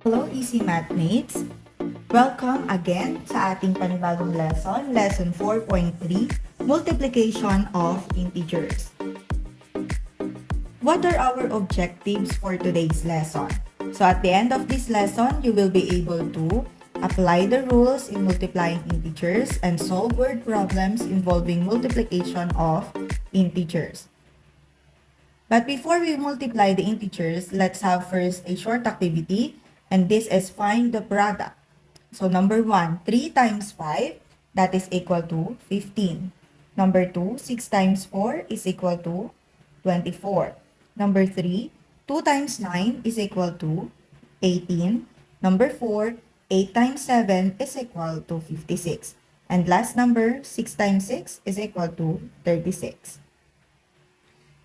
Hello, Easy Math Mates! Welcome again sa ating panibagong lesson, Lesson 4.3, Multiplication of Integers. What are our objectives for today's lesson? So at the end of this lesson, you will be able to apply the rules in multiplying integers and solve word problems involving multiplication of integers. But before we multiply the integers, let's have first a short activity, and this is find the product. So number 1, 3 times 5, that is equal to 15. Number 2, 6 times 4 is equal to 24. Number 3, 2 times 9 is equal to 18. Number 4, 8 times 7 is equal to 56. And last number, 6 times 6 is equal to 36.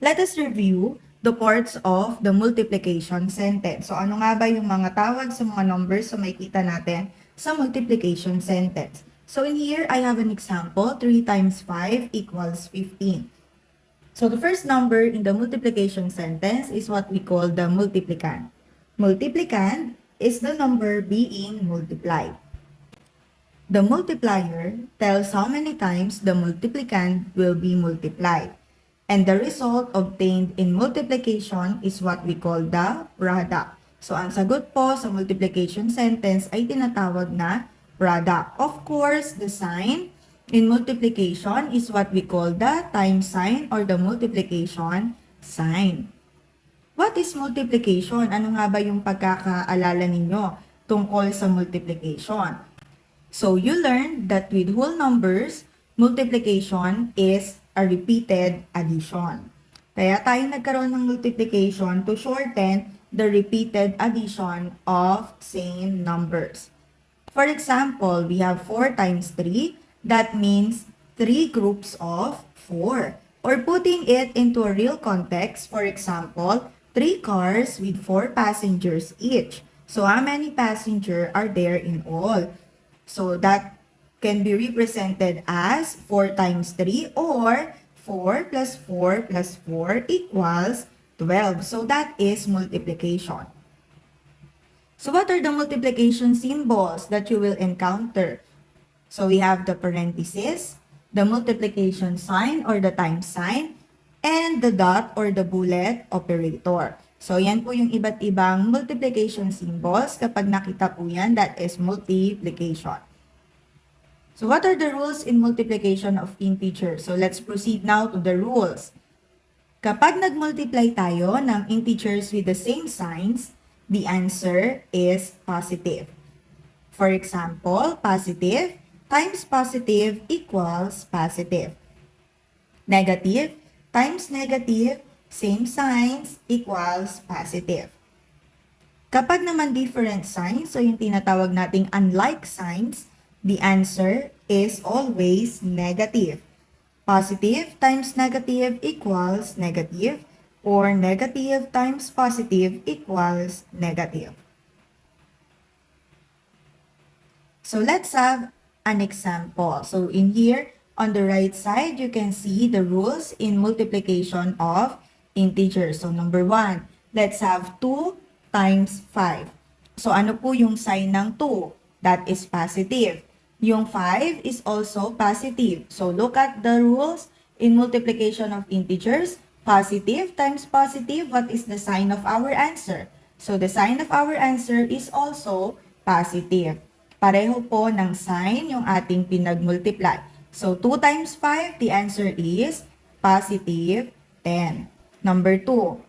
Let us review the parts of the multiplication sentence. So ano nga ba yung mga tawag sa mga numbers na makikita natin sa multiplication sentence? So in here, I have an example, 3 times 5 equals 15. So the first number in the multiplication sentence is what we call the multiplicand. Multiplicand is the number being multiplied. The multiplier tells how many times the multiplicand will be multiplied. And the result obtained in multiplication is what we call the product. So, ang sagot po sa multiplication sentence ay tinatawag na product. Of course, the sign in multiplication is what we call the times sign or the multiplication sign. What is multiplication? Ano nga ba yung pagkakaalala ninyo tungkol sa multiplication? So, you learned that with whole numbers, multiplication is a repeated addition. Kaya tayo nagkaroon ng multiplication to shorten the repeated addition of same numbers. For example, we have 4 times 3. That means 3 groups of 4. Or putting it into a real context, for example, 3 cars with 4 passengers each. So how many passengers are there in all? So that can be represented as 4 times 3 or 4 plus 4 plus 4 equals 12. So that is multiplication. So what are the multiplication symbols that you will encounter? So we have the parenthesis, the multiplication sign or the times sign, and the dot or the bullet operator. So yan po yung iba't ibang multiplication symbols. Kapag nakita po yan, that is multiplication. So what are the rules in multiplication of integers? So let's proceed now to the rules. Kapag nag-multiply tayo ng integers with the same signs, the answer is positive. For example, positive times positive equals positive. Negative times negative, same signs, equals positive. Kapag naman different signs, so yung tinatawag nating unlike signs, the answer is always negative. Positive times negative equals negative, or negative times positive equals negative. So let's have an example. So in here, on the right side, you can see the rules in multiplication of integers. So number 1, let's have 2 times 5. So ano po yung sign ng 2? That is positive. Yung 5 is also positive. So look at the rules in multiplication of integers. Positive times positive, what is the sign of our answer? So the sign of our answer is also positive. Pareho po ng sign yung ating pinag-multiply. So 2 times 5, the answer is positive 10. Number 2,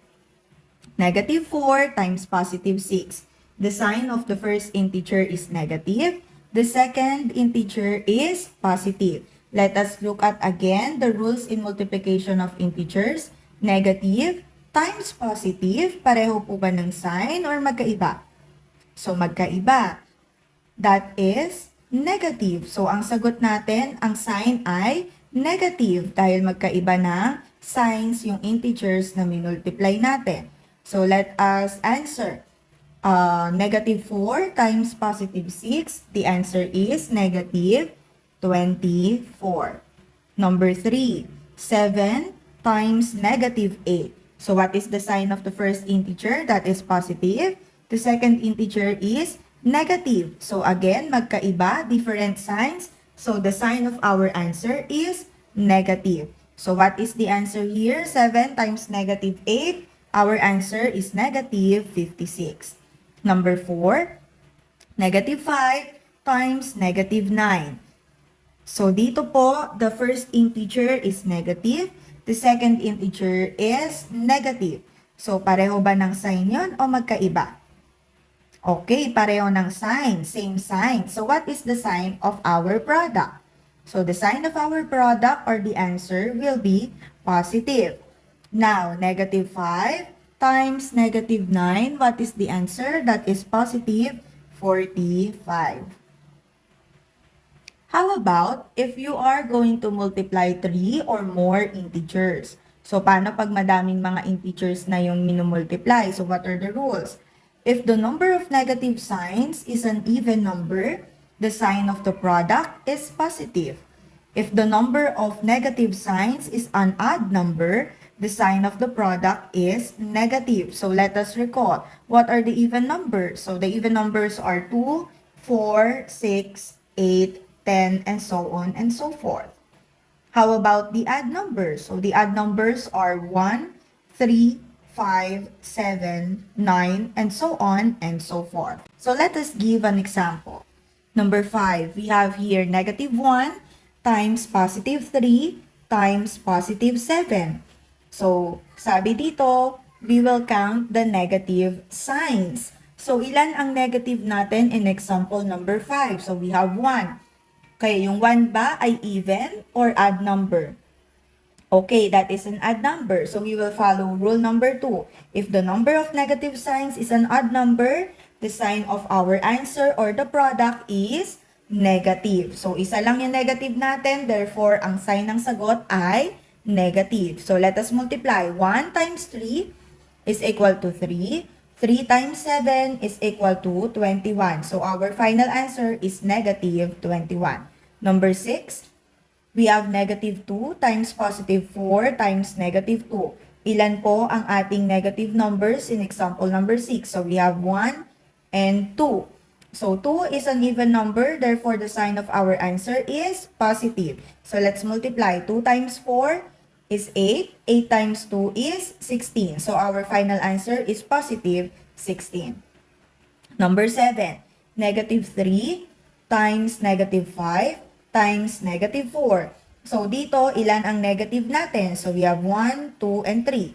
negative 4 times positive 6. The sign of the first integer is negative. The second integer is positive. Let us look at again the rules in multiplication of integers. Negative times positive, pareho po ba ng sign or magkaiba? So magkaiba. That is negative. So ang sagot natin, ang sign ay negative dahil magkaiba ng signs yung integers na minultiply natin. So let us answer. Negative 4 times positive 6, the answer is negative 24. Number 3, 7 times negative 8. So what is the sign of the first integer? That is positive. The second integer is negative. So again, magkaiba, different signs. So the sign of our answer is negative. So what is the answer here? 7 times negative 8. Our answer is negative 56. Number 4, negative 5 times negative 9. So dito po, the first integer is negative. The second integer is negative. So pareho ba ng sign yon o magkaiba? Okay, pareho ng sign, same sign. So what is the sign of our product? So the sign of our product or the answer will be positive. Now, negative 5 times negative 9, what is the answer? That is positive 45. How about if you are going to multiply 3 or more integers? So, paano pag madaming mga integers na yung minumultiply? So, what are the rules? If the number of negative signs is an even number, the sign of the product is positive. If the number of negative signs is an odd number, the sign of the product is negative. So, let us recall, what are the even numbers? So, the even numbers are 2, 4, 6, 8, 10, and so on and so forth. How about the odd numbers? So the odd numbers are 1, 3, 5, 7, 9, and so on and so forth. So let us give an example. Number 5, we have here negative 1 times positive 3 times positive 7. So sabi dito, we will count the negative signs. So ilan ang negative natin in example number 5? So we have 1. Kaya yung 1 ba ay even or odd number? Okay, that is an odd number. So we will follow rule number 2. If the number of negative signs is an odd number, the sign of our answer or the product is negative. So isa lang yung negative natin, therefore ang sign ng sagot ay negative. So let us multiply. 1 times 3 is equal to 3. 3 times 7 is equal to 21. So our final answer is negative 21. Number 6, we have negative 2 times positive 4 times negative 2. Ilan po ang ating negative numbers in example number 6? So we have 1 and 2. So 2 is an even number, therefore the sign of our answer is positive. So let's multiply. 2 times 4 is 8. 8 times 2 is 16. So our final answer is positive 16. Number 7, negative 3 times negative 5 times negative 4. So dito, ilan ang negative natin? So we have 1, 2, and 3.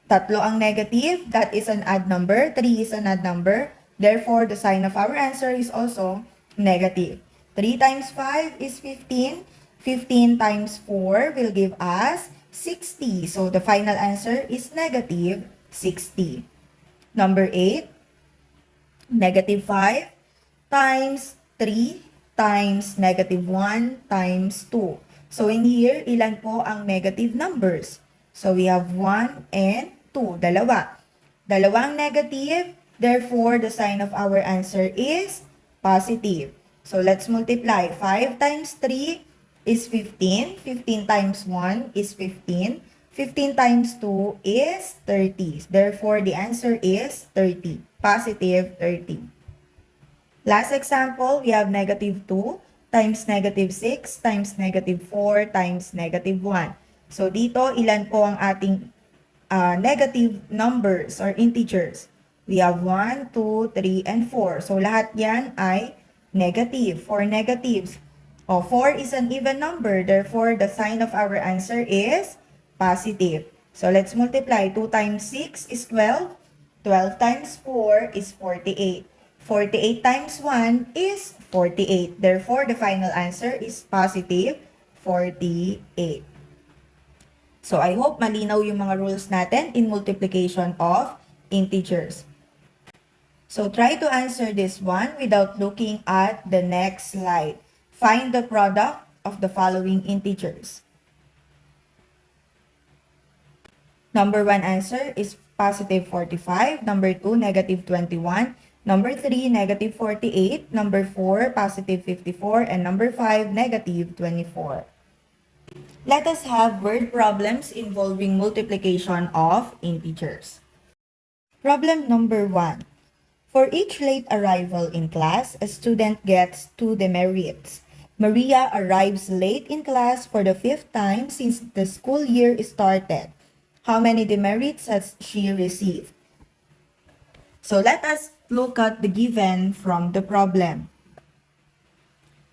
Tatlo ang negative, that is an odd number. 3 is an odd number. Therefore, the sign of our answer is also negative. 3 times 5 is 15. 15 times 4 will give us 60. So the final answer is negative 60. Number 8, negative 5 times 3 times negative 1 times 2. So in here, ilan po ang negative numbers? So we have 1 and 2, dalawa. Dalawang negative, therefore the sign of our answer is positive. So let's multiply. 5 times 3 is 15. 15 times 1 is 15. 15 times 2 is 30. Therefore, the answer is 30. Positive 30. Last example, we have negative 2 times negative 6 times negative 4 times negative 1. So dito, ilan po ang ating negative numbers or integers? We have 1, 2, 3, and 4. So lahat yan ay negative. 4 negatives. 4 is an even number. Therefore, the sign of our answer is positive. So let's multiply. 2 times 6 is 12. 12 times 4 is 48. 48 times 1 is 48. Therefore, the final answer is positive 48. So, I hope malinaw yung mga rules natin in multiplication of integers. So, try to answer this one without looking at the next slide. Find the product of the following integers. Number 1 answer is positive 45. Number 2, negative 21. Number 3, negative 48. Number 4, positive 54. And number 5, negative 24. Let us have word problems involving multiplication of integers. Problem number 1. For each late arrival in class, a student gets 2 demerits. Maria arrives late in class for the 5th time since the school year started. How many demerits has she received? So let us look at the given from the problem.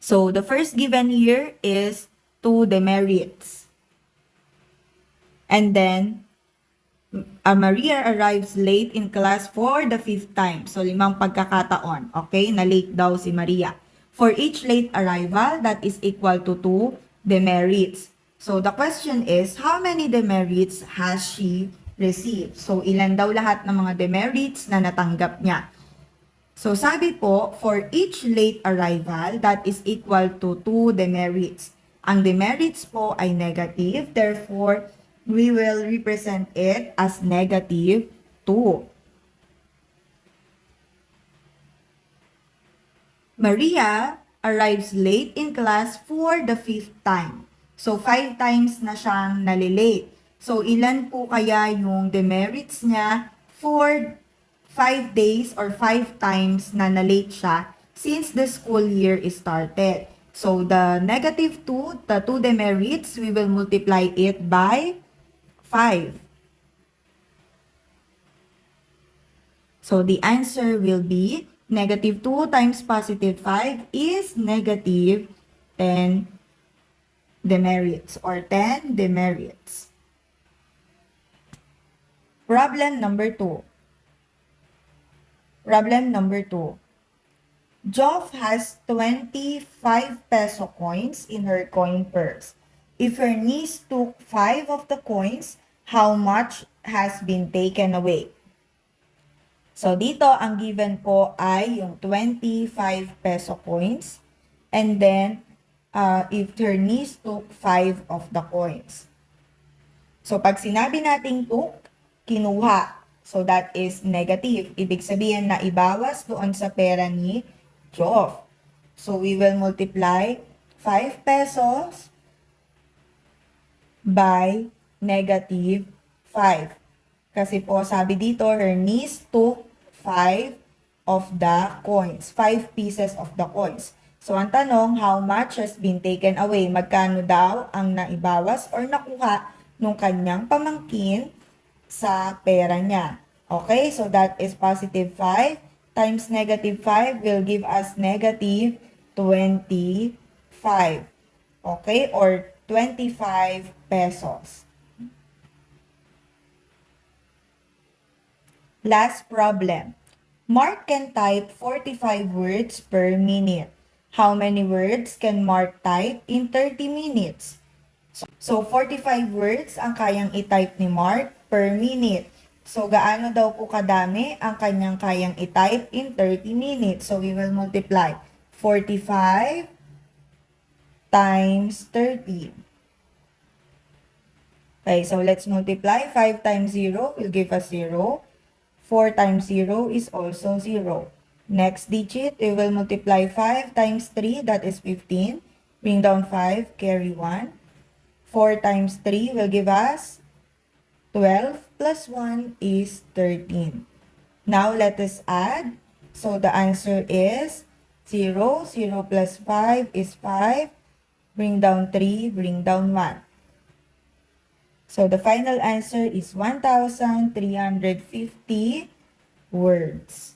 So the first given here is 2 demerits. And then, Maria arrives late in class for the 5th time. So 5 pagkakataon. Okay, na late daw si Maria. For each late arrival, that is equal to 2 demerits. So the question is, how many demerits has she received? So ilan daw lahat ng mga demerits na natanggap niya? So sabi po, for each late arrival, that is equal to 2 demerits. Ang demerits po ay negative, therefore, we will represent it as negative 2. Maria arrives late in class for the 5th time. So 5 times na siyang nalilate. So ilan po kaya yung demerits niya for 5 days or 5 times na na-late siya since the school year started. So the negative 2, the 2 demerits, we will multiply it by 5. So the answer will be negative 2 times positive 5 is negative 10 demerits or 10 demerits. Problem number 2. Problem number 2. Joff has 25 peso coins in her coin purse. If her niece took 5 of the coins, how much has been taken away? So dito, ang given po ay yung 25 peso coins. And then, if her niece took 5 of the coins. So pag sinabi nating took, kinuha. So that is negative. Ibig sabihin na ibawas doon sa pera ni Joff. So we will multiply 5 pesos by negative 5. Kasi po sabi dito, her niece took 5 of the coins. 5 pieces of the coins. So ang tanong, how much has been taken away? Magkano daw ang naibawas or nakuha nung kanyang pamangkin sa pera niya? Okay, so that is positive 5 times negative 5 will give us negative 25. Okay, or 25 pesos. Last problem. Mark can type 45 words per minute. How many words can Mark type in 30 minutes? So 45 words ang kayang i-type ni Mark per minute. So gaano daw po kadami ang kanyang kayang i-type in 30 minutes? So we will multiply 45 times 30. Okay, so let's multiply. 5 times 0 will give us 0. 4 times 0 is also 0. Next digit, we will multiply 5 times 3, that is 15. Bring down 5, carry 1. 4 times 3 will give us 12 plus 1 is 13. Now let us add. So the answer is 0. 0 plus 5 is 5. Bring down 3, bring down 1. So the final answer is 1,350 words.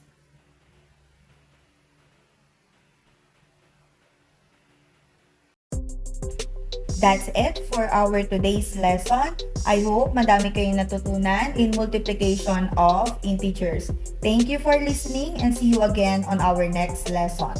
That's it for our today's lesson. I hope madami kayong natutunan in multiplication of integers. Thank you for listening and see you again on our next lesson.